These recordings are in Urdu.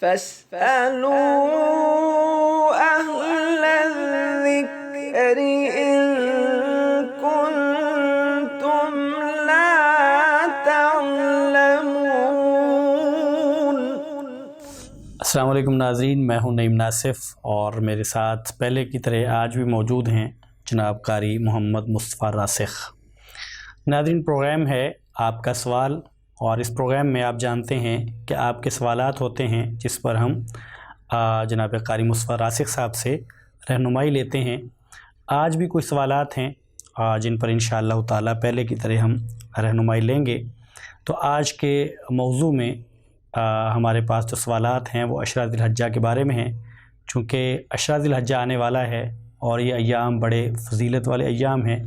فاسألوا أهل الذكر إن كنتم لا تعلمون۔ السلام علیکم ناظرین، میں ہوں نعیم ناصف اور میرے ساتھ پہلے کی طرح آج بھی موجود ہیں جناب قاری محمد مصطفیٰ راسخ۔ ناظرین، پروگرام ہے آپ کا سوال، اور اس پروگرام میں آپ جانتے ہیں کہ آپ کے سوالات ہوتے ہیں جس پر ہم جناب قاری مصطفیٰ راسخ صاحب سے رہنمائی لیتے ہیں۔ آج بھی کچھ سوالات ہیں جن پر انشاءاللہ تعالی پہلے کی طرح ہم رہنمائی لیں گے۔ تو آج کے موضوع میں ہمارے پاس جو سوالات ہیں وہ عشرہ ذی الحجہ کے بارے میں ہیں، چونکہ عشرہ ذی الحجہ آنے والا ہے اور یہ ایام بڑے فضیلت والے ایام ہیں،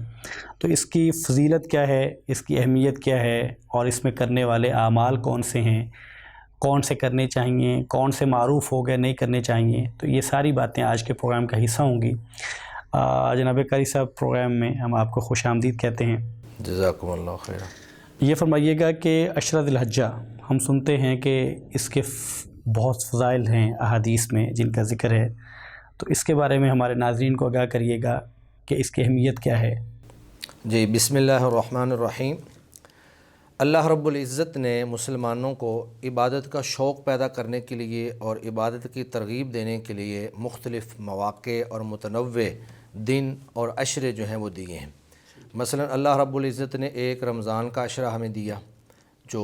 تو اس کی فضیلت کیا ہے، اس کی اہمیت کیا ہے، اور اس میں کرنے والے اعمال کون سے ہیں، کون سے کرنے چاہیے، کون سے معروف ہو گئے نہیں کرنے چاہیے، تو یہ ساری باتیں آج کے پروگرام کا حصہ ہوں گی۔ جناب قاری صاحب، پروگرام میں ہم آپ کو خوش آمدید کہتے ہیں۔ جزاکم اللہ خیر۔ یہ فرمائیے گا کہ عشرہ ذی الحجہ ہم سنتے ہیں کہ اس کے بہت فضائل ہیں احادیث میں جن کا ذکر ہے، تو اس کے بارے میں ہمارے ناظرین کو آگاہ کریے گا کہ اس کی اہمیت کیا ہے۔ جی، بسم اللہ الرحمن الرحیم۔ اللہ رب العزت نے مسلمانوں کو عبادت کا شوق پیدا کرنے کے لیے اور عبادت کی ترغیب دینے کے لیے مختلف مواقع اور متنوع دن اور عشرے جو ہیں وہ دیے ہیں۔ مثلا اللہ رب العزت نے ایک رمضان کا عشرہ ہمیں دیا جو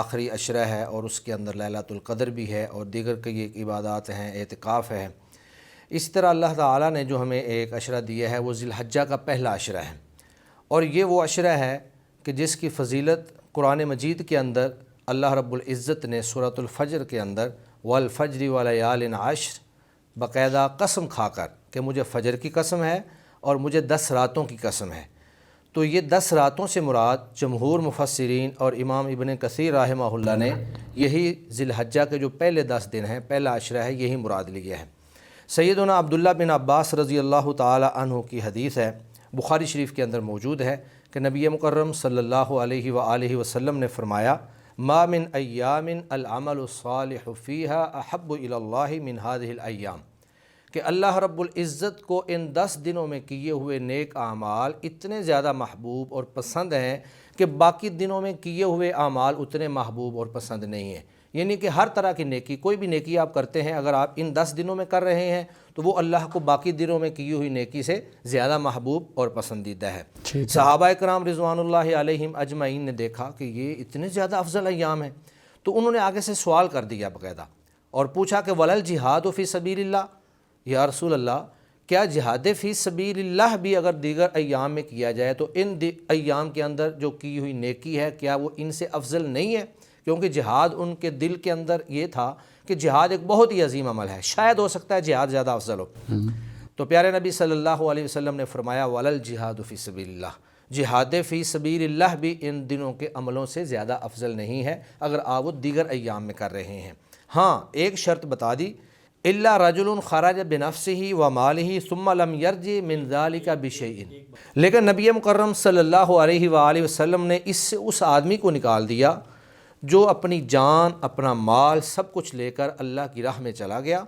آخری عشرہ ہے، اور اس کے اندر لیلۃ القدر بھی ہے، اور دیگر کئی عبادات ہیں، اعتکاف ہے۔ اس طرح اللہ تعالیٰ نے جو ہمیں ایک عشرہ دیا ہے وہ ذی الحجہ کا پہلا عشرہ ہے، اور یہ وہ عشرہ ہے کہ جس کی فضیلت قرآن مجید کے اندر اللہ رب العزت نے سورۃ الفجر کے اندر والفجر ولیال عشر باقاعدہ قسم کھا کر کہ مجھے فجر کی قسم ہے اور مجھے 10 راتوں کی قسم ہے، تو یہ 10 راتوں سے مراد جمہور مفسرین اور امام ابن کثیر رحمہ اللہ نے یہی ذی الحجہ کے جو پہلے 10 دن ہیں، پہلا عشرہ ہے، یہی مراد لیا ہے۔ سیدنا عبداللہ بن عباس رضی اللہ تعالی عنہ کی حدیث ہے، بخاری شریف کے اندر موجود ہے کہ نبی مکرم صلی اللہ علیہ وآلہ وسلم نے فرمایا ما من ایام العمل الصالح فیہا احب الی اللہ من هذه الایام، کہ اللہ رب العزت کو ان 10 دنوں میں کیے ہوئے نیک اعمال اتنے زیادہ محبوب اور پسند ہیں کہ باقی دنوں میں کیے ہوئے اعمال اتنے محبوب اور پسند نہیں ہیں۔ یعنی کہ ہر طرح کی نیکی، کوئی بھی نیکی آپ کرتے ہیں، اگر آپ ان 10 دنوں میں کر رہے ہیں تو وہ اللہ کو باقی دنوں میں کی ہوئی نیکی سے زیادہ محبوب اور پسندیدہ ہے۔ صحابہ کرام رضوان اللہ علیہم اجمعین نے دیکھا کہ یہ اتنے زیادہ افضل ایام ہیں، تو انہوں نے آگے سے سوال کر دیا باقاعدہ، اور پوچھا کہ ولل جہاد فی سبیل اللہ، یا رسول اللہ کیا جہاد فی سبیل اللہ بھی اگر دیگر ایام میں کیا جائے تو ان ایام کے اندر جو کی ہوئی نیکی ہے کیا وہ ان سے افضل نہیں ہے؟ کیونکہ جہاد ان کے دل کے اندر یہ تھا کہ جہاد ایک بہت ہی عظیم عمل ہے، شاید ہو سکتا ہے جہاد زیادہ افضل ہو۔ تو پیارے نبی صلی اللہ علیہ وسلم نے فرمایا ولل جہاد فی سبیل اللہ، جہاد فی سبیل اللہ بھی ان دنوں کے عملوں سے زیادہ افضل نہیں ہے اگر آپ وہ دیگر ایام میں کر رہے ہیں۔ ہاں، ایک شرط بتا دی، الا رجل خرج بنفسه وماله ثم لم يرجع من ذلك بشيء، لیکن نبی مکرم صلی اللہ علیہ وآلہ وسلم نے اس سے اس آدمی کو نکال دیا جو اپنی جان، اپنا مال، سب کچھ لے کر اللہ کی راہ میں چلا گیا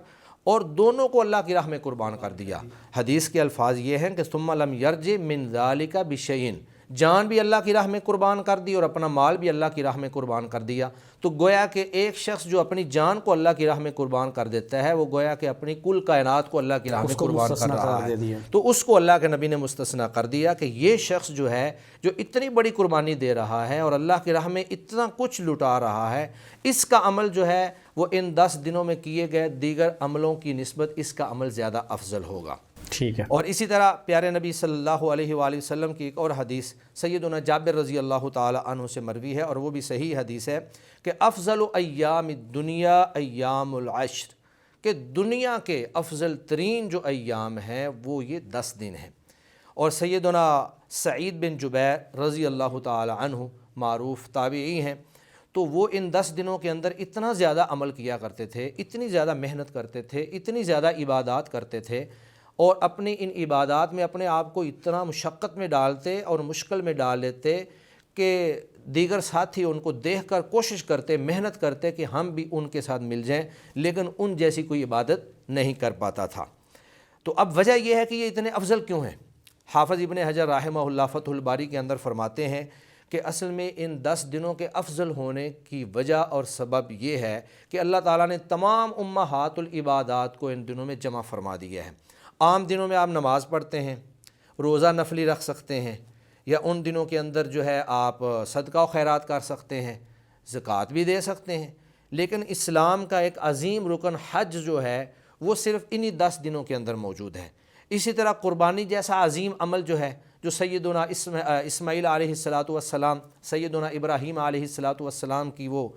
اور دونوں کو اللہ کی راہ میں قربان کر دیا۔ حدیث کے الفاظ یہ ہیں کہ ثم لم يرجع من ذلك بشيء، جان بھی اللہ کی راہ میں قربان کر دی اور اپنا مال بھی اللہ کی راہ میں قربان کر دیا۔ تو گویا کہ ایک شخص جو اپنی جان کو اللہ کی راہ میں قربان کر دیتا ہے وہ گویا کہ اپنی کل کائنات کو اللہ کی راہ میں قربان کر رہا ہے، تو اس کو اللہ کے نبی نے مستثنیٰ کر دیا کہ یہ شخص جو ہے جو اتنی بڑی قربانی دے رہا ہے اور اللہ کی راہ میں اتنا کچھ لٹا رہا ہے، اس کا عمل جو ہے وہ ان 10 دنوں میں کیے گئے دیگر عملوں کی نسبت اس کا عمل زیادہ افضل ہوگا۔ ٹھیک ہے۔ اور اسی طرح پیارے نبی صلی اللہ علیہ وآلہ وسلم کی ایک اور حدیث سیدنا جابر رضی اللہ تعالی عنہ سے مروی ہے، اور وہ بھی صحیح حدیث ہے کہ افضل ایام الدنیا ایام العشر، کہ دنیا کے افضل ترین جو ایام ہیں وہ یہ 10 دن ہیں۔ اور سیدنا سعید بن جبیر رضی اللہ تعالی عنہ معروف تابعی ہیں، تو وہ ان 10 دنوں کے اندر اتنا زیادہ عمل کیا کرتے تھے، اتنی زیادہ محنت کرتے تھے، اتنی زیادہ عبادات کرتے تھے، اور اپنی ان عبادات میں اپنے آپ کو اتنا مشقت میں ڈالتے اور مشکل میں ڈال لیتے کہ دیگر ساتھی ان کو دیکھ کر کوشش کرتے، محنت کرتے کہ ہم بھی ان کے ساتھ مل جائیں، لیکن ان جیسی کوئی عبادت نہیں کر پاتا تھا۔ تو اب وجہ یہ ہے کہ یہ اتنے افضل کیوں ہیں؟ حافظ ابن حجر رحمہ اللہ فتح الباری کے اندر فرماتے ہیں کہ اصل میں ان 10 دنوں کے افضل ہونے کی وجہ اور سبب یہ ہے کہ اللہ تعالیٰ نے تمام امہات العبادات کو ان دنوں میں جمع فرما دیا ہے۔ عام دنوں میں آپ نماز پڑھتے ہیں، روزہ نفلی رکھ سکتے ہیں، یا ان دنوں کے اندر جو ہے آپ صدقہ و خیرات کر سکتے ہیں، زکوٰۃ بھی دے سکتے ہیں، لیکن اسلام کا ایک عظیم رکن حج جو ہے وہ صرف انہی 10 دنوں کے اندر موجود ہے۔ اسی طرح قربانی جیسا عظیم عمل جو ہے، جو سیدنا اسماعیل علیہ السلام، سیدنا ابراہیم علیہ السلام کی وہ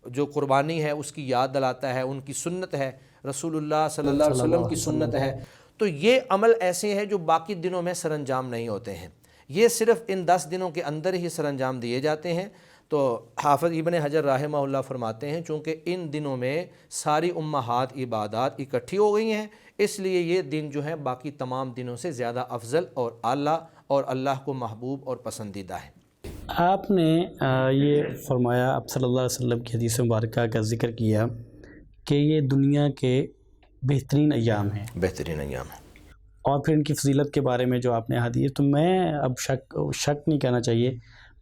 جو قربانی ہے اس کی یاد دلاتا ہے، ان کی سنت ہے، رسول اللہ صلی اللہ علیہ وسلم کی سنت ہے۔ تو یہ عمل ایسے ہیں جو باقی دنوں میں سر انجام نہیں ہوتے ہیں، یہ صرف ان 10 دنوں کے اندر ہی سر انجام دیے جاتے ہیں۔ تو حافظ ابن حجر رحمہ اللہ فرماتے ہیں چونکہ ان دنوں میں ساری امہات عبادات اکٹھی ہو گئی ہیں، اس لیے یہ دن جو ہے باقی تمام دنوں سے زیادہ افضل اور اعلیٰ اور اللہ کو محبوب اور پسندیدہ ہے۔ آپ نے یہ فرمایا، آپ صلی اللہ علیہ وسلم کی حدیث مبارکہ کا ذکر کیا کہ یہ دنیا کے بہترین ایام ہیں، بہترین ایام ہے، اور پھر ان کی فضیلت کے بارے میں جو آپ نے حدیث، تو میں اب شک نہیں کہنا چاہیے،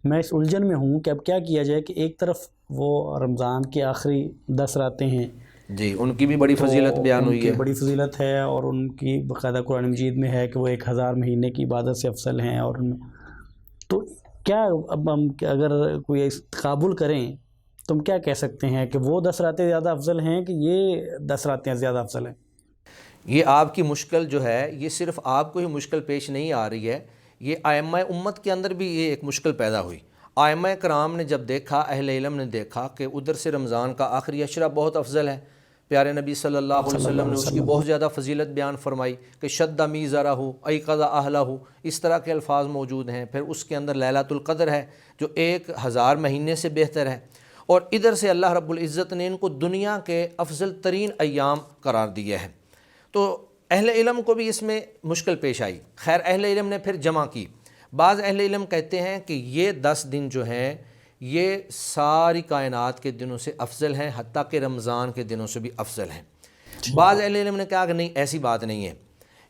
میں اس الجھن میں ہوں کہ اب کیا کیا جائے کہ ایک طرف وہ رمضان کی آخری 10 راتیں ہیں جی، ان کی بھی بڑی فضیلت بیان ہوئی ہے، ان کی بڑی فضیلت ہے، اور ان کی باقاعدہ قرآن مجید میں ہے کہ وہ 1000 مہینے کی عبادت سے افضل ہیں، اور تو کیا اب ہم اگر کوئی قابل کریں تو ہم کیا کہہ سکتے ہیں کہ وہ 10 راتیں زیادہ افضل ہیں کہ یہ 10 راتیں زیادہ افضل ہیں؟ یہ آپ کی مشکل جو ہے یہ صرف آپ کو ہی مشکل پیش نہیں آ رہی ہے، یہ ائمہ امت کے اندر بھی یہ ایک مشکل پیدا ہوئی۔ ائمہ کرام نے جب دیکھا، اہل علم نے دیکھا کہ ادھر سے رمضان کا آخری عشرہ بہت افضل ہے، پیارے نبی صلی اللہ علیہ وسلم نے اس کی بہت زیادہ فضیلت بیان فرمائی کہ شد میزرہ ایقظ اہلہ، اس طرح کے الفاظ موجود ہیں۔ پھر اس کے اندر لیلۃ القدر ہے جو 1000 مہینے سے بہتر ہے، اور ادھر سے اللہ رب العزت نے ان کو دنیا کے افضل ترین ایام قرار دیا ہے۔ تو اہل علم کو بھی اس میں مشکل پیش آئی، خیر اہل علم نے پھر جمع کی۔ بعض اہل علم کہتے ہیں کہ یہ 10 دن جو ہیں یہ ساری کائنات کے دنوں سے افضل ہیں، حتیٰ کہ رمضان کے دنوں سے بھی افضل ہیں۔ بعض اہل علم نے کہا کہ نہیں، ایسی بات نہیں ہے،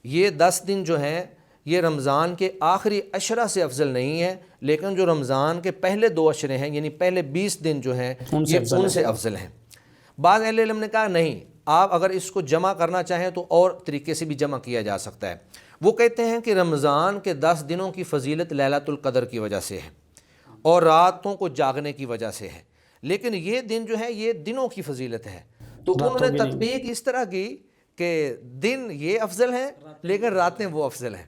یہ 10 دن جو ہیں یہ رمضان کے آخری عشرہ سے افضل نہیں ہے، لیکن جو رمضان کے پہلے 2 عشرے ہیں یعنی پہلے 20 دن جو ہیں یہ ان سے افضل ہیں۔ بعض اہل علم نے کہا نہیں، آپ اگر اس کو جمع کرنا چاہیں تو اور طریقے سے بھی جمع کیا جا سکتا ہے۔ وہ کہتے ہیں کہ رمضان کے 10 دنوں کی فضیلت لیلۃ القدر کی وجہ سے ہے اور راتوں کو جاگنے کی وجہ سے ہے، لیکن یہ دن جو ہے یہ دنوں کی فضیلت ہے۔ تو انہوں نے تطبیق اس طرح کی کہ دن یہ افضل ہیں لیکن راتیں وہ افضل ہیں۔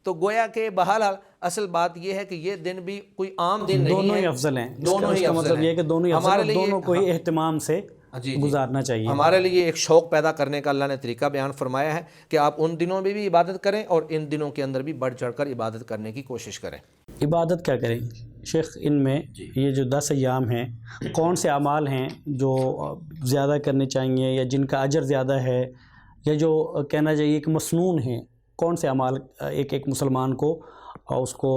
تو گویا کہ بہرحال اصل بات یہ ہے کہ یہ دن بھی کوئی عام دن نہیں ہے، دونوں ہی افضل ہیں، دونوں ہی افضل ہیں، یہ کہ دونوں ہی افضل ہیں، دونوں کو ہی اہتمام سے گزارنا چاہیے۔ ہمارے لیے ایک شوق پیدا کرنے کا اللہ نے طریقہ بیان فرمایا ہے کہ آپ ان دنوں میں بھی عبادت کریں اور ان دنوں کے اندر بھی بڑھ چڑھ کر عبادت کرنے کی کوشش کریں۔ عبادت کیا کریں شیخ؟ ان میں یہ جو 10 ایام ہیں کون سے اعمال ہیں جو زیادہ کرنے چاہیے یا جن کا اجر زیادہ ہے، یا جو کہنا چاہیے کہ مسنون ہیں، کون سے اعمال ایک مسلمان کو اس کو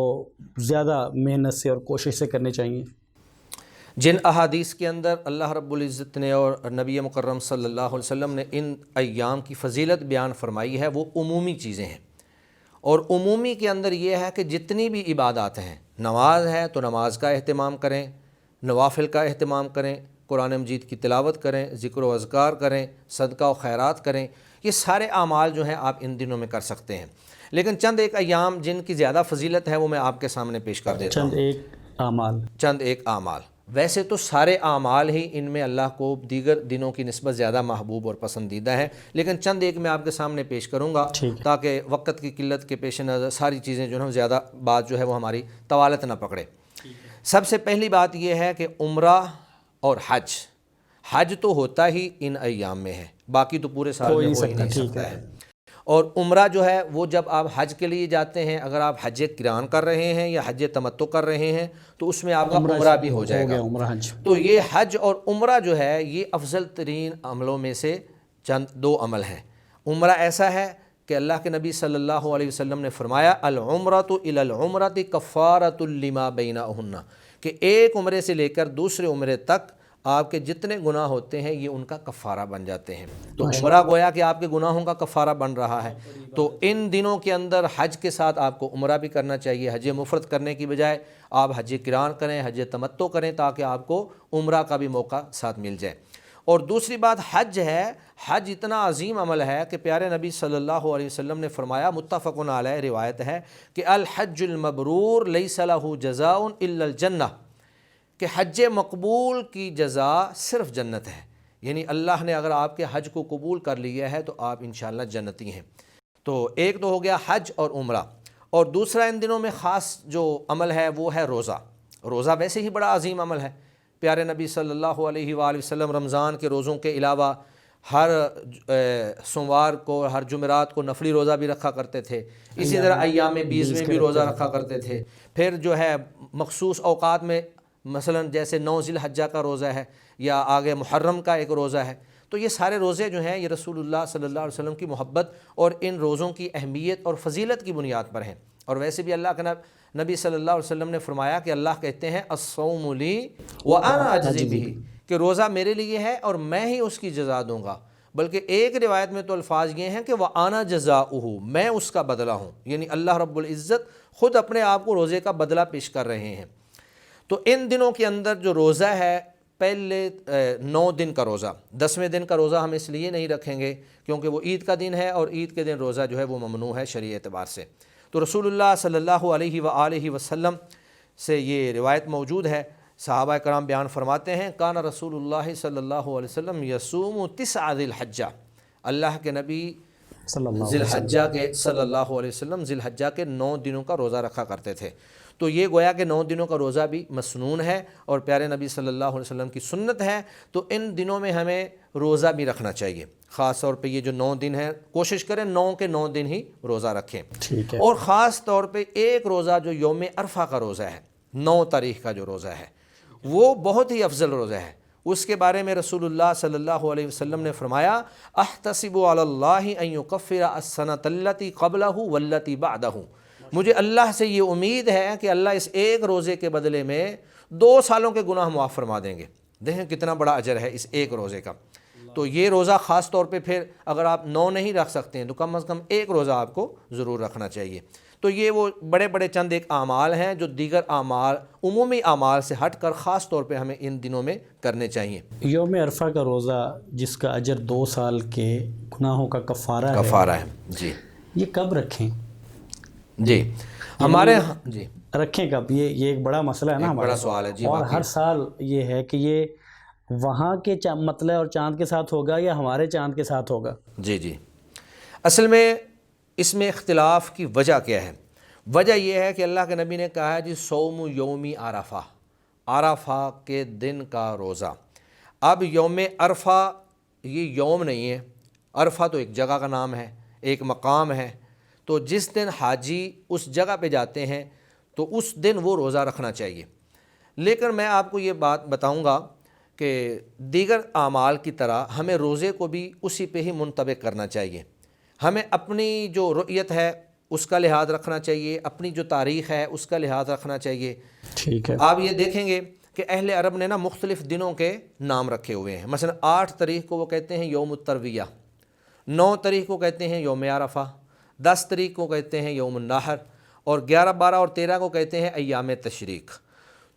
زیادہ محنت سے اور کوشش سے کرنے چاہیے؟ جن احادیث کے اندر اللہ رب العزت نے اور نبی مکرم صلی اللہ علیہ وسلم نے ان ایام کی فضیلت بیان فرمائی ہے وہ عمومی چیزیں ہیں، اور عمومی کے اندر یہ ہے کہ جتنی بھی عبادات ہیں، نماز ہے تو نماز کا اہتمام کریں، نوافل کا اہتمام کریں، قرآن مجید کی تلاوت کریں، ذکر و اذکار کریں، صدقہ و خیرات کریں، یہ سارے اعمال جو ہیں آپ ان دنوں میں کر سکتے ہیں۔ لیکن چند ایک ایام جن کی زیادہ فضیلت ہے وہ میں آپ کے سامنے پیش کر دیتا ہوں۔ چند ایک اعمال، ویسے تو سارے اعمال ہی ان میں اللہ کو دیگر دنوں کی نسبت زیادہ محبوب اور پسندیدہ ہیں، لیکن چند ایک میں آپ کے سامنے پیش کروں گا تاکہ وقت کی قلت کے پیش نظر ساری چیزیں جو ہے زیادہ بات جو ہے وہ ہماری طوالت نہ پکڑے۔ سب سے پہلی بات یہ ہے کہ عمرہ اور حج تو ہوتا ہی ان ایام میں ہے، باقی تو پورے سال میں ہو ہی نہیں سکتا ہے۔ اور عمرہ جو ہے وہ جب آپ حج کے لیے جاتے ہیں، اگر آپ حج قران کر رہے ہیں یا حج تمتع کر رہے ہیں تو اس میں آپ کا عمرہ بھی ہو جائے گا۔ تو یہ حج اور عمرہ جو ہے یہ افضل ترین عملوں میں سے چند 2 عمل ہیں۔ عمرہ ایسا ہے کہ اللہ کے نبی صلی اللہ علیہ وسلم نے فرمایا العمرۃ الی العمرۃ کفارۃ لما بینہن، کہ ایک عمرے سے لے کر دوسرے عمرے تک آپ کے جتنے گناہ ہوتے ہیں یہ ان کا کفارہ بن جاتے ہیں۔ تو عمرہ گویا کہ آپ کے گناہوں کا کفارہ بن رہا ہے۔ تو ان دنوں کے اندر حج کے ساتھ آپ کو عمرہ بھی کرنا چاہیے، حج مفرد کرنے کی بجائے آپ حج قران کریں، حج تمتع کریں، تاکہ آپ کو عمرہ کا بھی موقع ساتھ مل جائے۔ اور دوسری بات حج ہے، حج اتنا عظیم عمل ہے کہ پیارے نبی صلی اللہ علیہ وسلم نے فرمایا، متفق علیہ روایت ہے کہ الحج المبرور لیس لہ جزاء الا الجنہ، کہ حج مقبول کی جزا صرف جنت ہے، یعنی اللہ نے اگر آپ کے حج کو قبول کر لیا ہے تو آپ انشاءاللہ جنتی ہیں۔ تو ایک تو ہو گیا حج اور عمرہ، اور دوسرا ان دنوں میں خاص جو عمل ہے وہ ہے روزہ۔ روزہ ویسے ہی بڑا عظیم عمل ہے۔ پیارے نبی صلی اللہ علیہ وآلہ وسلم رمضان کے روزوں کے علاوہ ہر سوموار کو، ہر جمعرات کو نفلی روزہ بھی رکھا کرتے تھے، اسی طرح ایام بیز میں بھی روزہ رکھا کرتے تھے۔ پھر جو ہے مخصوص اوقات میں مثلا جیسے 9 ذی الحجہ کا روزہ ہے، یا آگے محرم کا ایک روزہ ہے، تو یہ سارے روزے جو ہیں یہ رسول اللہ صلی اللہ علیہ وسلم کی محبت اور ان روزوں کی اہمیت اور فضیلت کی بنیاد پر ہیں۔ اور ویسے بھی اللہ کے نبی صلی اللہ علیہ وسلم نے فرمایا کہ اللہ کہتے ہیں الصوم لی وانا اجزی بہ، کہ روزہ میرے لیے ہے اور میں ہی اس کی جزا دوں گا۔ بلکہ ایک روایت میں تو الفاظ یہ ہیں کہ وانا جزاؤہ، میں اس کا بدلہ ہوں، یعنی اللہ رب العزت خود اپنے آپ کو روزے کا بدلہ پیش کر رہے ہیں۔ تو ان دنوں کے اندر جو روزہ ہے، پہلے 9 دن کا روزہ، 10ویں دن کا روزہ ہم اس لیے نہیں رکھیں گے کیونکہ وہ عید کا دن ہے، اور عید کے دن روزہ جو ہے وہ ممنوع ہے شرعی اعتبار سے۔ تو رسول اللہ صلی اللہ علیہ وآلہ وسلم سے یہ روایت موجود ہے، صحابہ کرام بیان فرماتے ہیں کان رسول اللہ صلی اللہ علیہ وسلم یصوم 9 ذی الحجہ، اللہ کے نبی ذی الحجہ کے صلی اللہ علیہ وسلم ذی الحجہ کے 9 دنوں کا روزہ رکھا کرتے تھے۔ تو یہ گویا کہ 9 دنوں کا روزہ بھی مسنون ہے اور پیارے نبی صلی اللہ علیہ وسلم کی سنت ہے۔ تو ان دنوں میں ہمیں روزہ بھی رکھنا چاہیے، خاص طور پہ یہ جو 9 دن ہیں کوشش کریں 9 کے 9 دن ہی روزہ رکھیں۔ اور خاص طور پہ ایک روزہ جو یوم عرفہ کا روزہ ہے، 9 تاریخ کا جو روزہ ہے، وہ بہت ہی افضل روزہ ہے۔ اس کے بارے میں رسول اللہ صلی اللہ علیہ وسلم نے فرمایا احتسب علی اللہ ان یکفر السنۃ التی قبلہ والتی بعدہ، مجھے اللہ سے یہ امید ہے کہ اللہ اس ایک روزے کے بدلے میں 2 سالوں کے گناہ معاف فرما دیں گے۔ دیکھیں کتنا بڑا اجر ہے اس ایک روزے کا۔ تو یہ روزہ خاص طور پہ پھر اگر آپ 9 نہیں رکھ سکتے ہیں تو کم از کم ایک روزہ آپ کو ضرور رکھنا چاہیے۔ تو یہ وہ بڑے بڑے چند ایک اعمال ہیں جو دیگر اعمال، عمومی اعمال سے ہٹ کر خاص طور پہ ہمیں ان دنوں میں کرنے چاہیے۔ یوم عرفہ کا روزہ جس کا اجر 2 سال کے گناہوں کا کفارہ ہے، جی، یہ کب رکھیں؟ جی ہمارے جی رکھیں کب؟ یہ ایک بڑا مسئلہ ہے نا، بڑا سوال ہے جی۔ اور ہر سال یہ ہے کہ یہ وہاں کے مطلع اور چاند کے ساتھ ہوگا یا ہمارے چاند کے ساتھ ہوگا؟ جی جی، اصل میں اس میں اختلاف کی وجہ کیا ہے؟ وجہ یہ ہے کہ اللہ کے نبی نے کہا ہے جی صوم یومی عرفہ، عرفہ کے دن کا روزہ۔ اب یوم عرفہ یہ یوم نہیں ہے، عرفہ تو ایک جگہ کا نام ہے، ایک مقام ہے۔ تو جس دن حاجی اس جگہ پہ جاتے ہیں تو اس دن وہ روزہ رکھنا چاہیے۔ لیکن میں آپ کو یہ بات بتاؤں گا کہ دیگر اعمال کی طرح ہمیں روزے کو بھی اسی پہ ہی منطبق کرنا چاہیے۔ ہمیں اپنی جو رؤیت ہے اس کا لحاظ رکھنا چاہیے، اپنی جو تاریخ ہے اس کا لحاظ رکھنا چاہیے۔ ٹھیک ہے، آپ یہ دیکھیں گے کہ اہل عرب نے نا مختلف دنوں کے نام رکھے ہوئے ہیں۔ مثلا 8 تاریخ کو وہ کہتے ہیں یوم الترویہ، 9 تاریخ کو کہتے ہیں یوم عرفہ، 10 تاریخ کو کہتے ہیں یوم النحر، اور 11، 12 اور 13 کو کہتے ہیں ایام تشریق۔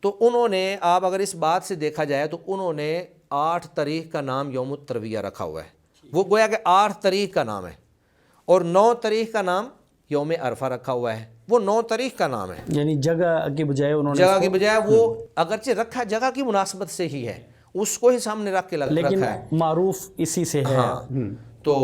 تو انہوں نے، آپ اگر اس بات سے دیکھا جائے تو انہوں نے 8 تاریخ کا نام یوم الترویہ رکھا ہوا ہے، وہ گویا کہ 8 تاریخ کا نام ہے، اور 9 تاریخ کا نام یوم عرفہ رکھا ہوا ہے، وہ 9 تاریخ کا نام ہے۔ یعنی جگہ کی بجائے انہوں نے، جگہ کی بجائے وہ اگرچہ رکھا جگہ کی مناسبت سے ہی ہے، اس کو ہی سامنے رکھ کے رکھا ہے، لیکن معروف اسی سے ہے۔ تو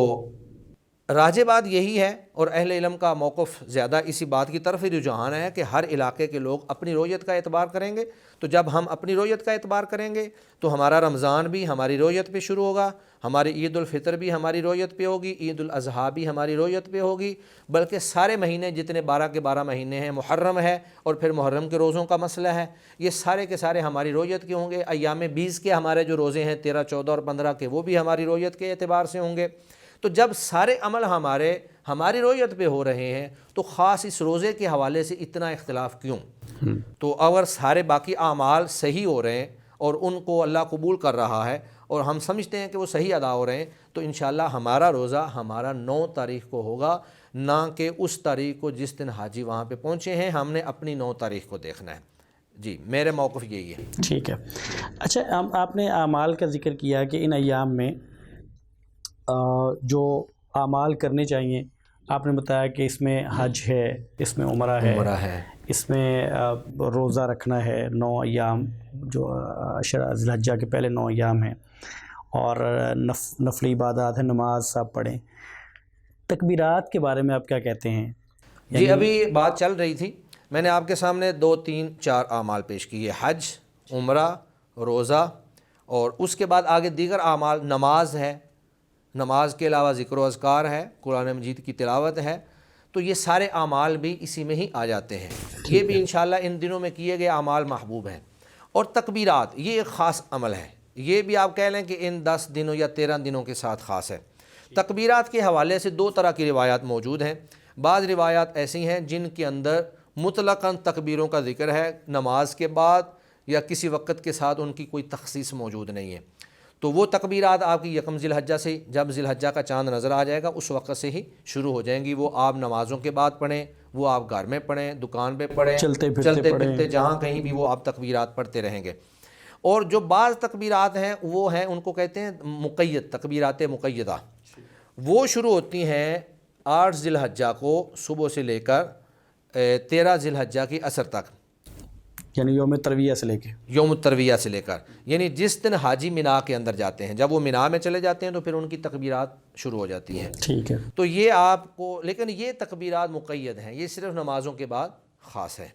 راجح بات یہی ہے، اور اہل علم کا موقف زیادہ اسی بات کی طرف ہی رجحان ہے کہ ہر علاقے کے لوگ اپنی رؤیت کا اعتبار کریں گے۔ تو جب ہم اپنی رؤیت کا اعتبار کریں گے تو ہمارا رمضان بھی ہماری رؤیت پہ شروع ہوگا، ہماری عید الفطر بھی ہماری رؤیت پہ ہوگی، عید الاضحیٰ بھی ہماری رؤیت پہ ہوگی، بلکہ سارے مہینے جتنے 12 کے 12 مہینے ہیں، محرم ہے اور پھر محرم کے روزوں کا مسئلہ ہے، یہ سارے کے سارے ہماری رؤیت کے ہوں گے۔ ایام 20 کے ہمارے جو روزے ہیں 13، 14 اور 15 کے، وہ بھی ہماری رؤیت کے اعتبار سے ہوں گے۔ تو جب سارے عمل ہماری رؤیت پہ ہو رہے ہیں تو خاص اس روزے کے حوالے سے اتنا اختلاف کیوں؟ تو اگر سارے باقی اعمال صحیح ہو رہے ہیں اور ان کو اللہ قبول کر رہا ہے اور ہم سمجھتے ہیں کہ وہ صحیح ادا ہو رہے ہیں، تو انشاءاللہ ہمارا روزہ ہمارا 9 تاریخ کو ہوگا، نہ کہ اس تاریخ کو جس دن حاجی وہاں پہ پہنچے ہیں۔ ہم نے اپنی 9 تاریخ کو دیکھنا ہے۔ جی میرے موقف یہی ہے۔ ٹھیک ہے۔ اچھا آپ نے اعمال کا ذکر کیا کہ ان ایام میں جو اعمال کرنے چاہیے، آپ نے بتایا کہ اس میں حج ہے، اس میں عمرہ ہے، اس میں روزہ رکھنا ہے 9 ایام جو ذی الحجہ کے پہلے 9 ایام ہیں، اور نفلی عبادات ہیں، نماز آپ پڑھیں۔ تکبیرات کے بارے میں آپ کیا کہتے ہیں؟ جی ابھی بات چل رہی تھی، میں نے آپ کے سامنے 2 3 4 اعمال پیش کیے، حج، عمرہ، روزہ، اور اس کے بعد آگے دیگر اعمال، نماز ہے، نماز کے علاوہ ذکر و اذکار ہے، قرآن مجید کی تلاوت ہے، تو یہ سارے اعمال بھی اسی میں ہی آ جاتے ہیں۔ یہ بھی انشاءاللہ ان دنوں میں کیے گئے اعمال محبوب ہیں۔ اور تکبیرات یہ ایک خاص عمل ہے، یہ بھی آپ کہہ لیں کہ ان 10 دنوں یا 13 دنوں کے ساتھ خاص ہے۔ تکبیرات کے حوالے سے 2 طرح کی روایات موجود ہیں۔ بعض روایات ایسی ہیں جن کے اندر مطلقاً تکبیروں کا ذکر ہے، نماز کے بعد یا کسی وقت کے ساتھ ان کی کوئی تخصیص موجود نہیں ہے، تو وہ تکبیرات آپ کی یکم ذی الحجہ سے، جب ذی الحجہ کا چاند نظر آ جائے گا اس وقت سے ہی شروع ہو جائیں گی۔ وہ آپ نمازوں کے بعد پڑھیں، وہ آپ گھر میں پڑھیں، دکان پہ پڑھیں، چلتے پھرتے جہاں کہیں بھی وہ آپ تکبیرات پڑھتے رہیں گے۔ اور جو بعض تکبیرات ہیں وہ ہیں، ان کو کہتے ہیں مقید، تکبیرات مقیدہ، وہ شروع ہوتی ہیں 8 ذی الحجہ کو صبح سے لے کر 13 ذی الحجہ کی عصر تک، یعنی یوم ترویہ سے لے کے یوم الترویہ سے لے کر، یعنی جس دن حاجی مینا کے اندر جاتے ہیں، جب وہ مینا میں چلے جاتے ہیں تو پھر ان کی تکبیرات شروع ہو جاتی ہیں۔ ٹھیک ہے۔ تو یہ آپ کو، لیکن یہ تکبیرات مقید ہیں، یہ صرف نمازوں کے بعد خاص ہے۔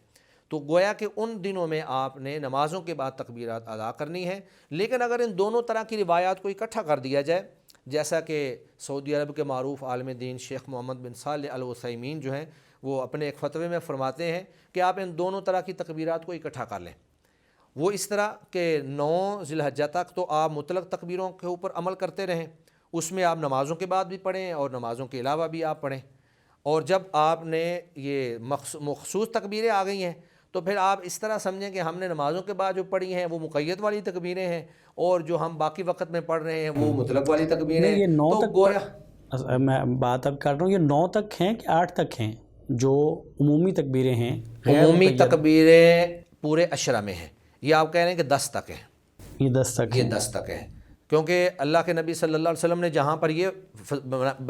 تو گویا کہ ان دنوں میں آپ نے نمازوں کے بعد تکبیرات ادا کرنی ہے۔ لیکن اگر ان دونوں طرح کی روایات کو اکٹھا کر دیا جائے، جیسا کہ سعودی عرب کے معروف عالم دین شیخ محمد بن صالح العثیمین جو ہیں، وہ اپنے ایک فتوے میں فرماتے ہیں کہ آپ ان دونوں طرح کی تکبیرات کو اکٹھا کر لیں۔ وہ اس طرح کہ 9 ذی الحجہ تک تو آپ مطلق تکبیروں کے اوپر عمل کرتے رہیں، اس میں آپ نمازوں کے بعد بھی پڑھیں اور نمازوں کے علاوہ بھی آپ پڑھیں، اور جب آپ نے یہ مخصوص تکبیریں آ گئی ہیں تو پھر آپ اس طرح سمجھیں کہ ہم نے نمازوں کے بعد جو پڑھی ہیں وہ مقید والی تکبیریں ہیں، اور جو ہم باقی وقت میں پڑھ رہے ہیں وہ مطلق والی تکبیریں ہیں۔ یہ 9 تو تک گویا میں بات اب کر رہا ہوں، یہ 9 تک ہیں کہ 8 تک ہیں جو عمومی تکبیریں ہیں؟ عمومی تکبیریں پورے عشرہ میں ہیں، یہ آپ کہہ رہے ہیں کہ 10 تک ہیں، یہ 10 تک یہ 10 تک ہیں، کیونکہ اللہ کے نبی صلی اللہ علیہ وسلم نے جہاں پر یہ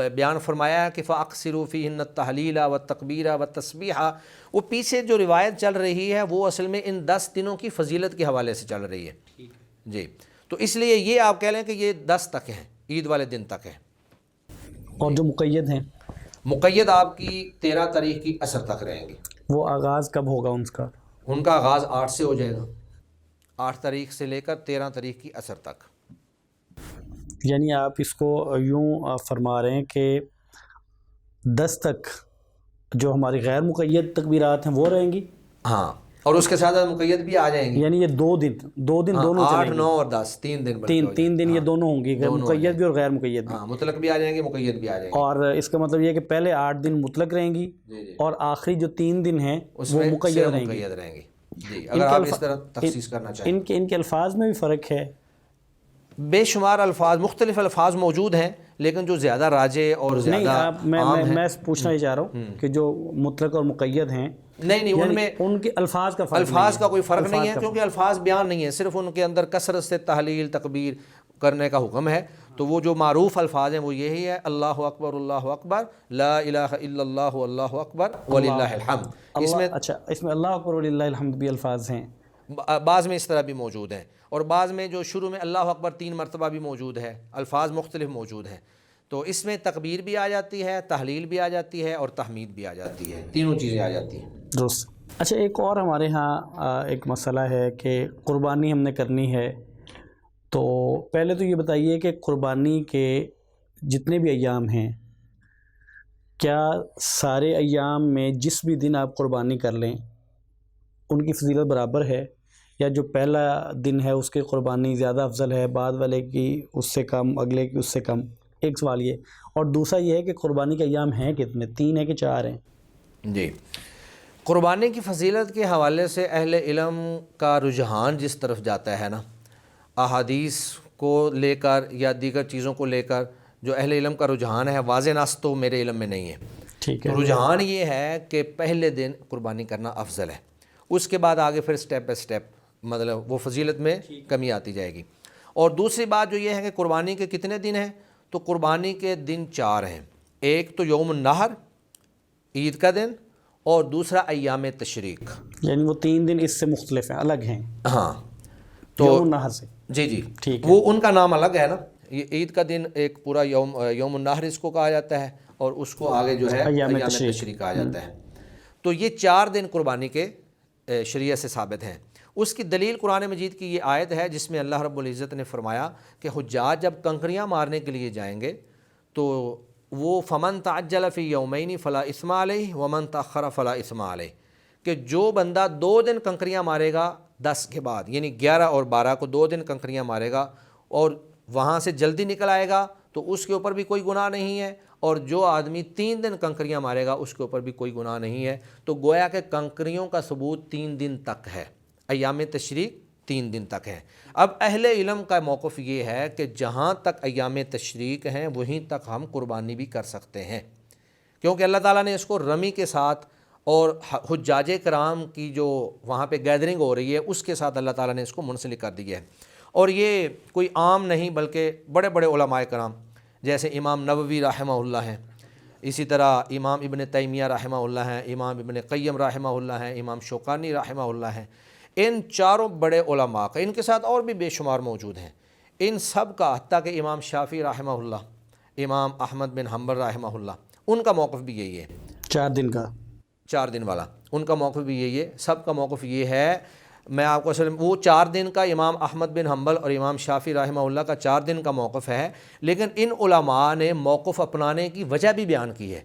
بیان فرمایا ہے کہ فَأَقْصِرُوا فِيهِنَّ التَّحْلِيلَ وَالتَّكْبِيرَ وَالتَّسْبِيحَ، وہ پیچھے جو روایت چل رہی ہے وہ اصل میں ان 10 دنوں کی فضیلت کے حوالے سے چل رہی ہے۔ جی تو اس لیے یہ آپ کہہ لیں کہ یہ 10 تک ہیں، عید والے دن تک ہیں۔ اور جو مقید ہیں، مقید آپ کی 13 تاریخ کی عصر تک رہیں گے۔ وہ آغاز کب ہوگا ان کا؟ ان کا آغاز 8 سے ہو جائے گا، 8 تاریخ سے لے کر 13 تاریخ کی عصر تک۔ یعنی آپ اس کو یوں فرما رہے ہیں کہ 10 تک جو ہماری غیر مقید تکبیرات ہیں وہ رہیں گی، ہاں، اور اس کے ساتھ مقید بھی آ جائیں گی، یعنی یہ 2 دن دونوں 8 9 اور 10 3 دن، تین دن یہ دونوں ہوں گی، مقید بھی اور غیر مقید بھی۔ ہاں، مطلق بھی آ جائیں گے، مقید بھی آ جائیں گے۔ اور اس کا مطلب یہ ہے کہ پہلے 8 دن مطلق رہیں گی اور آخری جو 3 دن ہیں وہ مقید رہیں گی۔ جی اگر آپ اس طرح تخصیص کرنا چاہیں۔ ان کے الفاظ میں بھی فرق ہے؟ بے شمار الفاظ، مختلف الفاظ موجود ہیں، لیکن جو زیادہ راجع اور زیادہ عام ہیں، میں پوچھنا ہی چاہ رہا ہوں کہ جو مطلق اور مقید ہیں، نہیں ان میں ان کے الفاظ کا فرق، الفاظ کا کوئی فرق نہیں ہے، کیونکہ الفاظ بیان نہیں ہے، صرف ان کے اندر کثرت سے تحلیل تکبیر کرنے کا حکم ہے۔ تو وہ جو معروف الفاظ ہیں وہ یہی ہے، اللہ اکبر اللہ اکبر، لا الہ الا اللہ اللہ اکبر وللہ الحمد۔ اس میں اچھا، اس میں اللہ اکبر وللہ الحمد بھی الفاظ ہیں، بعض میں اس طرح بھی موجود ہیں، اور بعض میں جو شروع میں اللہ اکبر 3 مرتبہ بھی موجود ہے، الفاظ مختلف موجود ہیں۔ تو اس میں تکبیر بھی آ جاتی ہے، تحلیل بھی آ جاتی ہے، اور تحمید بھی آ جاتی ہے، تینوں چیزیں آ جاتی ہیں۔ درست۔ اچھا، ایک اور ہمارے ہاں ایک مسئلہ ہے کہ قربانی ہم نے کرنی ہے، تو پہلے تو یہ بتائیے کہ قربانی کے جتنے بھی ایام ہیں، کیا سارے ایام میں جس بھی دن آپ قربانی کر لیں ان کی فضیلت برابر ہے، یا جو پہلا دن ہے اس کی قربانی زیادہ افضل ہے، بعد والے کی اس سے کم، اگلے کی اس سے کم؟ ایک سوال یہ، اور دوسرا یہ ہے کہ قربانی کے ایام ہیں کتنے، 3 ہیں کہ 4 ہیں؟ جی، قربانی کی فضیلت کے حوالے سے اہل علم کا رجحان جس طرف جاتا ہے نا، احادیث کو لے کر یا دیگر چیزوں کو لے کر جو اہل علم کا رجحان ہے، واضح نص تو میرے علم میں نہیں ہے، ٹھیک ہے، تو رجحان یہ ہے کہ پہلے دن قربانی کرنا افضل ہے، اس کے بعد آگے پھر سٹیپ بائی سٹیپ مطلب وہ فضیلت میں کمی آتی جائے گی۔ اور دوسری بات جو یہ ہے کہ قربانی کے کتنے دن ہیں، تو قربانی کے دن 4 ہیں، ایک تو یوم النحر عید کا دن، اور دوسرا ایام تشریق، یعنی وہ 3 دن اس سے مختلف ہیں، الگ ہیں ہاں تو یوم النحر سے۔ جی ٹھیک ہے، وہ ان کا نام الگ ہے نا، یہ عید کا دن ایک پورا یوم النحر اس کو کہا جاتا ہے، اور اس کو آگے جو ہے ایام تشریق کہا جاتا ہے۔ تو یہ 4 دن قربانی کے شریعت سے ثابت ہیں۔ اس کی دلیل قرآن مجید کی یہ آیت ہے جس میں اللہ رب العزت نے فرمایا کہ حجاج جب کنکریاں مارنے کے لیے جائیں گے تو وہ فمن تعجل فی یومین فلا اثم علیہ ومن تاخر فلا اثم علیہ، کہ جو بندہ 2 دن کنکریاں مارے گا 10 کے بعد، یعنی 11 اور 12 کو 2 دن کنکریاں مارے گا اور وہاں سے جلدی نکل آئے گا تو اس کے اوپر بھی کوئی گناہ نہیں ہے، اور جو آدمی 3 دن کنکریاں مارے گا اس کے اوپر بھی کوئی گناہ نہیں ہے۔ تو گویا کہ کنکریوں کا ثبوت 3 دن تک ہے، ایام تشریق 3 دن تک ہے۔ اب اہل علم کا موقف یہ ہے کہ جہاں تک ایام تشریق ہیں وہیں تک ہم قربانی بھی کر سکتے ہیں، کیونکہ اللہ تعالیٰ نے اس کو رمی کے ساتھ اور حجاج کرام کی جو وہاں پہ گیدرنگ ہو رہی ہے اس کے ساتھ اللہ تعالیٰ نے اس کو منسلک کر دیا ہے۔ اور یہ کوئی عام نہیں بلکہ بڑے بڑے علماء کرام جیسے امام نووی رحمہ اللہ ہیں، اسی طرح امام ابن تیمیہ رحمہ اللہ ہیں، امام ابن قیم رحمہ اللہ ہیں، امام شوکانی رحمہ اللہ ہیں، ان چاروں بڑے علماء کا، ان کے ساتھ اور بھی بے شمار موجود ہیں، ان سب کا، حتیٰ کہ امام شافعی رحمہ اللہ، امام احمد بن حنبل رحمہ اللہ، ان کا موقف بھی یہی ہے، 4 دن کا، 4 دن والا ان کا موقف بھی یہی ہے، سب کا موقف یہ ہے۔ میں آپ کو اصل وہ 4 دن کا امام احمد بن حنبل اور امام شافعی رحمہ اللہ کا 4 دن کا موقف ہے، لیکن ان علماء نے موقف اپنانے کی وجہ بھی بیان کی ہے۔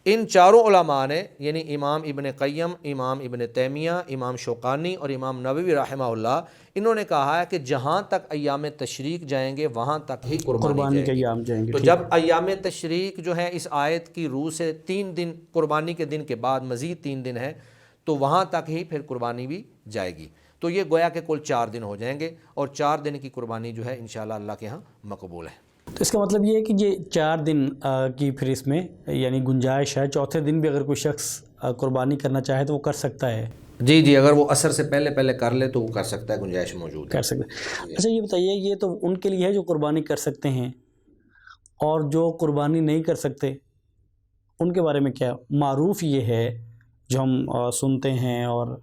ان چاروں علماء نے، یعنی امام ابن قیم، امام ابن تیمیہ، امام شوکانی اور امام نووی رحمہ اللہ، انہوں نے کہا ہے کہ جہاں تک ایام تشریق جائیں گے وہاں تک ہی قربانی کے ایام جائیں گے۔ تو جب ایام تشریق جو ہے اس آیت کی روح سے 3 دن قربانی کے دن کے بعد مزید 3 دن ہے تو وہاں تک ہی پھر قربانی بھی جائے گی، تو یہ گویا کہ کل 4 دن ہو جائیں گے، اور 4 دن کی قربانی جو ہے انشاءاللہ اللہ کے ہاں مقبول ہے۔ تو اس کا مطلب یہ ہے کہ یہ 4 دن کی پھر اس میں یعنی گنجائش ہے، چوتھے دن بھی اگر کوئی شخص قربانی کرنا چاہے تو وہ کر سکتا ہے؟ جی اگر وہ عصر سے پہلے کر لے تو وہ کر سکتا ہے، گنجائش موجود ہے، کر سکتا ہے۔ اچھا یہ بتائیے، یہ تو ان کے لیے ہے جو قربانی کر سکتے ہیں، اور جو قربانی نہیں کر سکتے ان کے بارے میں کیا؟ معروف یہ ہے جو ہم سنتے ہیں اور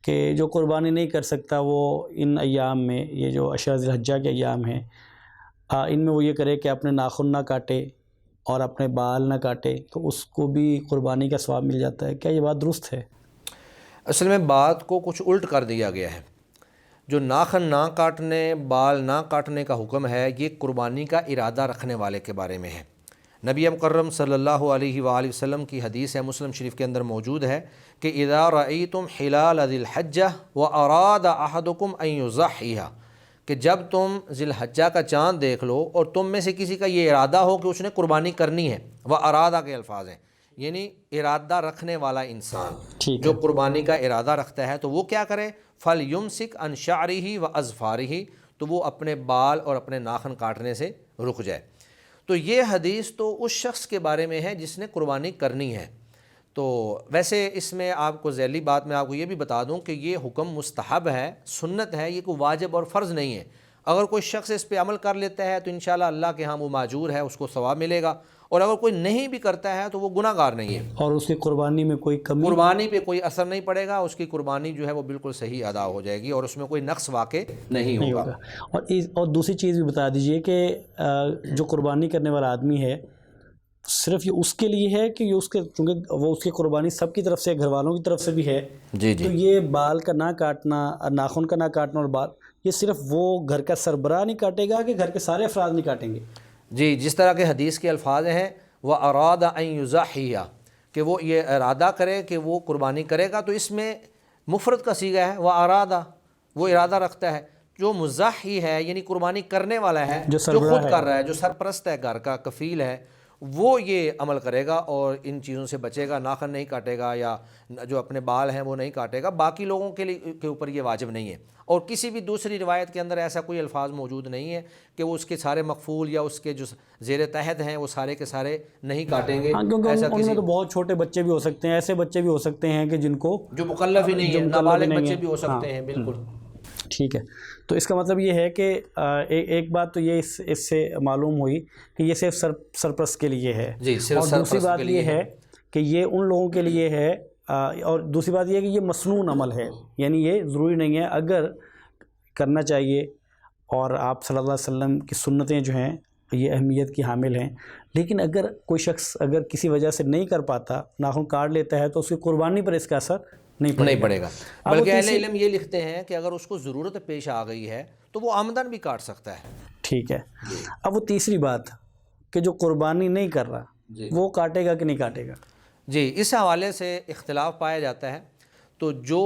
کہ جو قربانی نہیں کر سکتا وہ ان ایام میں، یہ جو اشہر ذی الحجہ کے ایام ہیں، ان میں وہ یہ کرے کہ اپنے ناخن نہ کاٹے اور اپنے بال نہ کاٹے، تو اس کو بھی قربانی کا ثواب مل جاتا ہے۔ کیا یہ بات درست ہے؟ اصل میں بات کو کچھ الٹ کر دیا گیا ہے۔ جو ناخن نہ کاٹنے، بال نہ کاٹنے کا حکم ہے، یہ قربانی کا ارادہ رکھنے والے کے بارے میں ہے۔ نبی مکرم صلی اللہ علیہ وآلہ وسلم کی حدیث ہے، مسلم شریف کے اندر موجود ہے کہ اذا رأیتم حلال ذی الحجہ واراد احدکم ان یضحیہ، کہ جب تم ذی الحجہ کا چاند دیکھ لو اور تم میں سے کسی کا یہ ارادہ ہو کہ اس نے قربانی کرنی ہے، وارادہ کے الفاظ ہیں، یعنی ارادہ رکھنے والا انسان جو قربانی کا ارادہ رکھتا ہے تو وہ کیا کرے؟ فَلْيُمْسِكْ عَنْ شَعْرِهِ وَأَظْفَارِهِ، تو وہ اپنے بال اور اپنے ناخن کاٹنے سے رک جائے۔ تو یہ حدیث تو اس شخص کے بارے میں ہے جس نے قربانی کرنی ہے۔ تو ویسے اس میں آپ کو ذیلی بات میں آپ کو یہ بھی بتا دوں کہ یہ حکم مستحب ہے، سنت ہے، یہ کوئی واجب اور فرض نہیں ہے۔ اگر کوئی شخص اس پہ عمل کر لیتا ہے تو انشاءاللہ اللہ کے ہاں وہ ماجور ہے، اس کو ثواب ملے گا، اور اگر کوئی نہیں بھی کرتا ہے تو وہ گناہ گار نہیں ہے، اور اس کی قربانی میں کوئی کمی، قربانی پہ کوئی اثر نہیں پڑے گا، اس کی قربانی جو ہے وہ بالکل صحیح ادا ہو جائے گی اور اس میں کوئی نقص واقع نہیں ہوگا۔ اور دوسری چیز بھی بتا دیجئے کہ جو قربانی کرنے والا آدمی ہے صرف یہ اس کے لیے ہے کہ یہ اس کے، چونکہ وہ اس کی قربانی سب کی طرف سے، گھر والوں کی طرف سے بھی ہے، تو یہ بال کا نہ کاٹنا، ناخن کا نہ کاٹنا اور بال، یہ صرف وہ گھر کا سربراہ نہیں کاٹے گا کہ گھر کے سارے افراد نہیں کاٹیں گے؟ جی، جس طرح کے حدیث کے الفاظ ہیں وَأَرَادَ أَن يُضَحِّيَ، کہ وہ یہ ارادہ کرے کہ وہ قربانی کرے گا، تو اس میں مفرد کا صیغہ ہے وَأَرَادَ، وہ ارادہ رکھتا ہے۔ جو مضحی ہے یعنی قربانی کرنے والا ہے، جو خود کر رہا ہے، جو سرپرست ہے، گھر کا کفیل ہے، وہ یہ عمل کرے گا اور ان چیزوں سے بچے گا، ناخن نہیں کاٹے گا یا جو اپنے بال ہیں وہ نہیں کاٹے گا، باقی لوگوں کے اوپر یہ واجب نہیں ہے۔ اور کسی بھی دوسری روایت کے اندر ایسا کوئی الفاظ موجود نہیں ہے کہ وہ اس کے سارے مقفول یا اس کے جو زیر تحت ہیں وہ سارے کے سارے نہیں کاٹیں گے۔ کیونکہ ایسا ان میں تو بہت چھوٹے بچے بھی ہو سکتے ہیں، ایسے بچے بھی ہو سکتے ہیں کہ جن کو جو مکلف ہی نہیں ہے، نابالغ بچے بھی ہو سکتے ہیں، بالکل ٹھیک ہے۔ تو اس کا مطلب یہ ہے کہ ایک بات تو یہ اس سے معلوم ہوئی کہ یہ صرف سرپرست کے لیے ہے، جی، صرف اور دوسری بات یہ ہے کہ یہ ان لوگوں کے لیے ہے، اور دوسری بات یہ ہے کہ یہ مسنون عمل ہے، یعنی یہ ضروری نہیں ہے، اگر کرنا چاہیے، اور آپ صلی اللہ علیہ وسلم کی سنتیں جو ہیں یہ اہمیت کی حامل ہیں، لیکن اگر کوئی شخص اگر کسی وجہ سے نہیں کر پاتا، ناخن کاٹ لیتا ہے، تو اس کی قربانی پر اس کا اثر نہیں پڑے گا۔ بلکہ اہل علم یہ لکھتے ہیں کہ اگر اس کو ضرورت پیش آ گئی ہے تو وہ آمدن بھی کاٹ سکتا ہے۔ ٹھیک ہے، اب وہ تیسری بات کہ جو قربانی نہیں کر رہا وہ کاٹے گا کہ نہیں کاٹے گا؟ جی، اس حوالے سے اختلاف پایا جاتا ہے۔ تو جو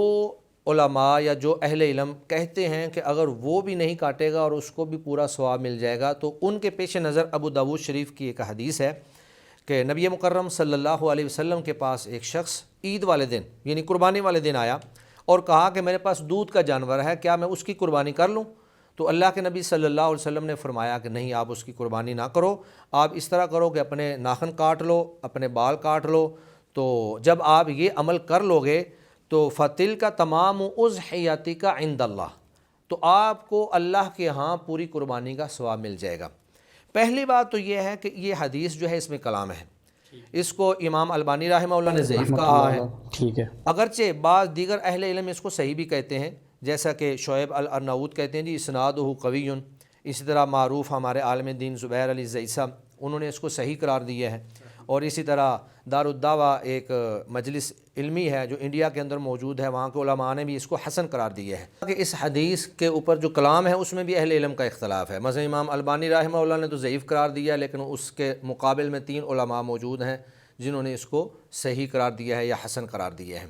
علماء یا جو اہل علم کہتے ہیں کہ اگر وہ بھی نہیں کاٹے گا اور اس کو بھی پورا ثواب مل جائے گا، تو ان کے پیش نظر ابو داؤد شریف کی ایک حدیث ہے کہ نبی مکرم صلی اللہ علیہ وسلم کے پاس ایک شخص عید والے دن یعنی قربانی والے دن آیا اور کہا کہ میرے پاس دودھ کا جانور ہے، کیا میں اس کی قربانی کر لوں؟ تو اللہ کے نبی صلی اللہ علیہ وسلم نے فرمایا کہ نہیں، آپ اس کی قربانی نہ کرو، آپ اس طرح کرو کہ اپنے ناخن کاٹ لو، اپنے بال کاٹ لو۔ تو جب آپ یہ عمل کر لو گے تو فَتِلْ کا تمام اضحیتی کا عند اللہ، تو آپ کو اللہ کے ہاں پوری قربانی کا ثواب مل جائے گا۔ پہلی بات تو یہ ہے کہ یہ حدیث جو ہے اس میں کلام ہے، اس کو امام البانی رحمہ اللہ نے ضعیف کہا ہے، ٹھیک ہے، اگرچہ بعض دیگر اہل علم اس کو صحیح بھی کہتے ہیں، جیسا کہ شعیب الارناؤط کہتے ہیں جی اسنادہ قوی، اسی طرح معروف ہمارے عالم دین زبیر علی زیسا انہوں نے اس کو صحیح قرار دیا ہے، اور اسی طرح دارالدعوہ ایک مجلس علمی ہے جو انڈیا کے اندر موجود ہے، وہاں کے علماء نے بھی اس کو حسن قرار دیا ہے کہ اس حدیث کے اوپر جو کلام ہے اس میں بھی اہل علم کا اختلاف ہے۔ مثلا امام البانی رحمہ اللہ نے تو ضعیف قرار دیا، لیکن اس کے مقابل میں 3 علماء موجود ہیں جنہوں نے اس کو صحیح قرار دیا ہے یا حسن قرار دیا ہے۔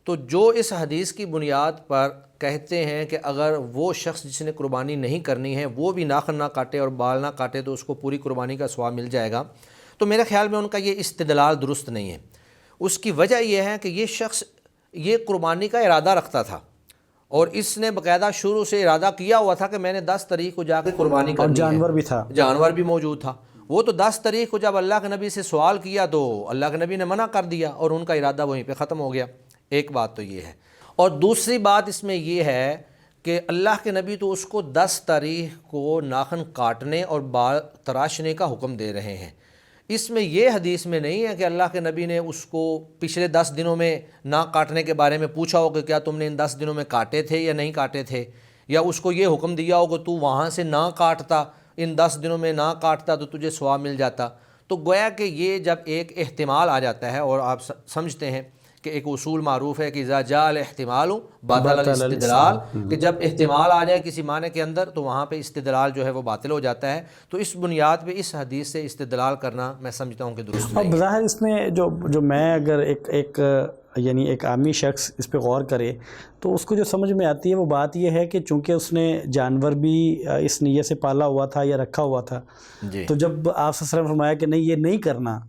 تو جو اس حدیث کی بنیاد پر کہتے ہیں کہ اگر وہ شخص جس نے قربانی نہیں کرنی ہے وہ بھی ناخن نہ کاٹے اور بال نہ کاٹے تو اس کو پوری قربانی کا ثواب مل جائے گا، تو میرے خیال میں ان کا یہ استدلال درست نہیں ہے۔ اس کی وجہ یہ ہے کہ یہ شخص یہ قربانی کا ارادہ رکھتا تھا اور اس نے باقاعدہ شروع سے ارادہ کیا ہوا تھا کہ میں نے 10 تاریخ کو جا کے قربانی کرنی ہے، جانور بھی تھا، جانور بھی موجود تھا۔ وہ تو 10 تاریخ کو جب اللہ کے نبی سے سوال کیا تو اللہ کے نبی نے منع کر دیا اور ان کا ارادہ وہیں پہ ختم ہو گیا۔ ایک بات تو یہ ہے، اور دوسری بات اس میں یہ ہے کہ اللہ کے نبی تو اس کو 10 تاریخ کو ناخن کاٹنے اور بال تراشنے کا حکم دے رہے ہیں۔ اس میں یہ حدیث میں نہیں ہے کہ اللہ کے نبی نے اس کو پچھلے 10 دنوں میں نہ کاٹنے کے بارے میں پوچھا ہو کہ کیا تم نے ان 10 دنوں میں کاٹے تھے یا نہیں کاٹے تھے، یا اس کو یہ حکم دیا ہو کہ تو وہاں سے نہ کاٹتا، ان 10 دنوں میں نہ کاٹتا تو تجھے ثواب مل جاتا۔ تو گویا کہ یہ جب ایک احتمال آ جاتا ہے، اور آپ سمجھتے ہیں کہ ایک اصول معروف ہے کہ اذا جاء الاحتمال بطل الاستدلال، کہ جب احتمال آ جائے کسی معنی کے اندر تو وہاں پہ استدلال جو ہے وہ باطل ہو جاتا ہے۔ تو اس بنیاد پہ اس حدیث سے استدلال کرنا میں سمجھتا ہوں کہ درست نہیں ہے۔ بظاہر اس میں جو میں اگر ایک یعنی ایک عامی شخص اس پہ غور کرے تو اس کو جو سمجھ میں آتی ہے وہ بات یہ ہے کہ چونکہ اس نے جانور بھی اس نیت سے پالا ہوا تھا یا رکھا ہوا تھا، تو جب آپ صلی اللہ علیہ وسلم نے فرمایا کہ نہیں یہ نہیں کرنا،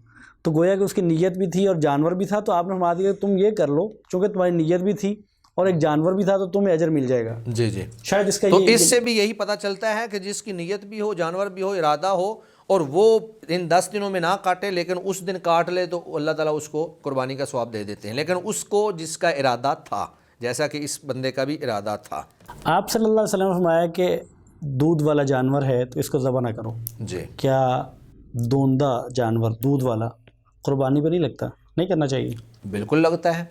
تو گویا کہ اس کی نیت بھی تھی اور جانور بھی تھا، تو آپ نے فرما دیا کہ تم یہ کر لو، چونکہ تمہاری نیت بھی تھی اور ایک جانور بھی تھا تو تمہیں اجر مل جائے گا۔ جی جی، شاید اس کا تو اس سے بھی یہی پتہ چلتا ہے کہ جس کی نیت بھی ہو، جانور بھی ہو، ارادہ ہو، اور وہ ان 10 دنوں میں نہ کاٹے لیکن اس دن کاٹ لے تو اللہ تعالیٰ اس کو قربانی کا ثواب دے دیتے ہیں، لیکن اس کو جس کا ارادہ تھا، جیسا کہ اس بندے کا بھی ارادہ تھا۔ آپ صلی اللہ علیہ وسلم نے فرمایا کہ دودھ والا جانور ہے تو اس کو ذبح نہ کرو۔ جی، کیا دوندہ جانور دودھ والا قربانی پہ نہیں لگتا؟ نہیں کرنا چاہیے؟ بالکل لگتا ہے۔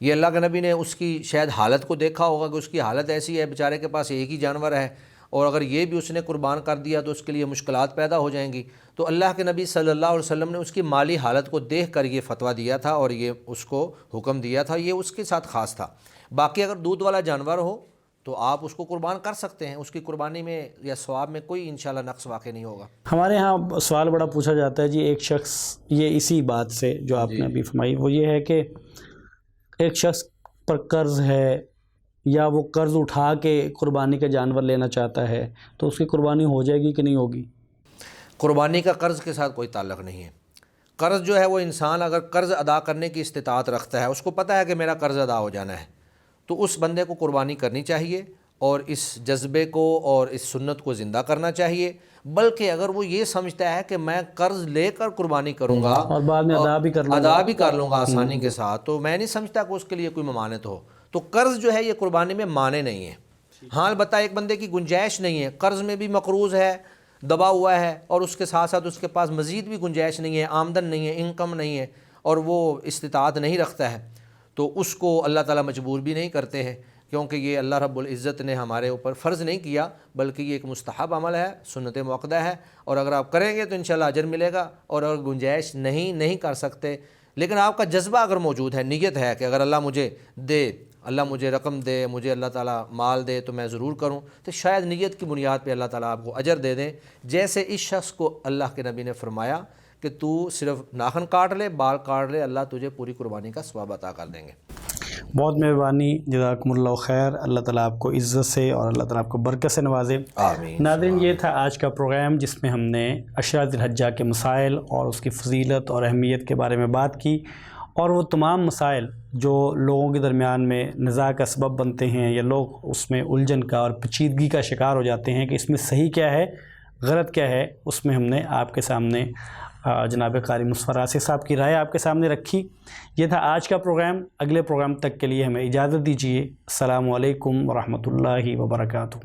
یہ اللہ کے نبی نے اس کی شاید حالت کو دیکھا ہوگا کہ اس کی حالت ایسی ہے، بیچارے کے پاس ایک ہی جانور ہے، اور اگر یہ بھی اس نے قربان کر دیا تو اس کے لیے مشکلات پیدا ہو جائیں گی، تو اللہ کے نبی صلی اللہ علیہ وسلم نے اس کی مالی حالت کو دیکھ کر یہ فتویٰ دیا تھا اور یہ اس کو حکم دیا تھا، یہ اس کے ساتھ خاص تھا۔ باقی اگر دودھ والا جانور ہو تو آپ اس کو قربان کر سکتے ہیں، اس کی قربانی میں یا ثواب میں کوئی انشاءاللہ نقص واقع نہیں ہوگا۔ ہمارے ہاں سوال بڑا پوچھا جاتا ہے جی، ایک شخص یہ اسی بات سے جو آپ نے ابھی فرمائی وہ یہ ہے کہ ایک شخص پر قرض ہے یا وہ قرض اٹھا کے قربانی کا جانور لینا چاہتا ہے تو اس کی قربانی ہو جائے گی کہ نہیں ہوگی؟ قربانی کا قرض کے ساتھ کوئی تعلق نہیں ہے۔ قرض جو ہے وہ انسان اگر قرض ادا کرنے کی استطاعت رکھتا ہے، اس کو پتہ ہے کہ میرا قرض ادا ہو جانا ہے، تو اس بندے کو قربانی کرنی چاہیے اور اس جذبے کو اور اس سنت کو زندہ کرنا چاہیے۔ بلکہ اگر وہ یہ سمجھتا ہے کہ میں قرض لے کر قربانی کروں گا اور بعد میں ادا بھی کر لوں گا آسانی کے ساتھ، تو میں نہیں سمجھتا کہ اس کے لیے کوئی ممانعت ہو۔ تو قرض جو ہے یہ قربانی میں مانع نہیں ہے۔ ہاں البتہ ایک بندے کی گنجائش نہیں ہے، قرض میں بھی مقروض ہے، دبا ہوا ہے، اور اس کے ساتھ ساتھ اس کے پاس مزید بھی گنجائش نہیں ہے، آمدن نہیں ہے، انکم نہیں ہے، اور وہ استطاعت نہیں رکھتا ہے، تو اس کو اللہ تعالیٰ مجبور بھی نہیں کرتے ہیں، کیونکہ یہ اللہ رب العزت نے ہمارے اوپر فرض نہیں کیا، بلکہ یہ ایک مستحب عمل ہے، سنت مؤکدہ ہے، اور اگر آپ کریں گے تو انشاءاللہ اجر ملے گا، اور اگر گنجائش نہیں کر سکتے، لیکن آپ کا جذبہ اگر موجود ہے، نیت ہے کہ اگر اللہ مجھے دے، اللہ مجھے رقم دے، مجھے اللہ تعالیٰ مال دے تو میں ضرور کروں، تو شاید نیت کی بنیاد پہ اللہ تعالیٰ آپ کو اجر دے دیں، جیسے اس شخص کو اللہ کے نبی نے فرمایا کہ تو صرف ناخن کاٹ لے، بال کاٹ لے، اللہ تجھے پوری قربانی کا ثواب عطا کر دیں گے۔ بہت مہربانی، جزاکم اللہ خیر، اللہ تعالیٰ آپ کو عزت سے اور اللہ تعالیٰ آپ کو برکت سے نوازے۔ آمین۔ ناظرین، یہ تھا آج کا پروگرام جس میں ہم نے عشرہ ذی الحجہ کے مسائل اور اس کی فضیلت اور اہمیت کے بارے میں بات کی، اور وہ تمام مسائل جو لوگوں کے درمیان میں نزاع کا سبب بنتے ہیں یا لوگ اس میں الجھن کا اور پیچیدگی کا شکار ہو جاتے ہیں کہ اس میں صحیح کیا ہے غلط کیا ہے، اس میں ہم نے آپ کے سامنے جناب قاری مصطفیٰ راسخ صاحب کی رائے آپ کے سامنے رکھی۔ یہ تھا آج کا پروگرام۔ اگلے پروگرام تک کے لیے ہمیں اجازت دیجیے۔ السلام علیکم ورحمۃ اللہ وبرکاتہ۔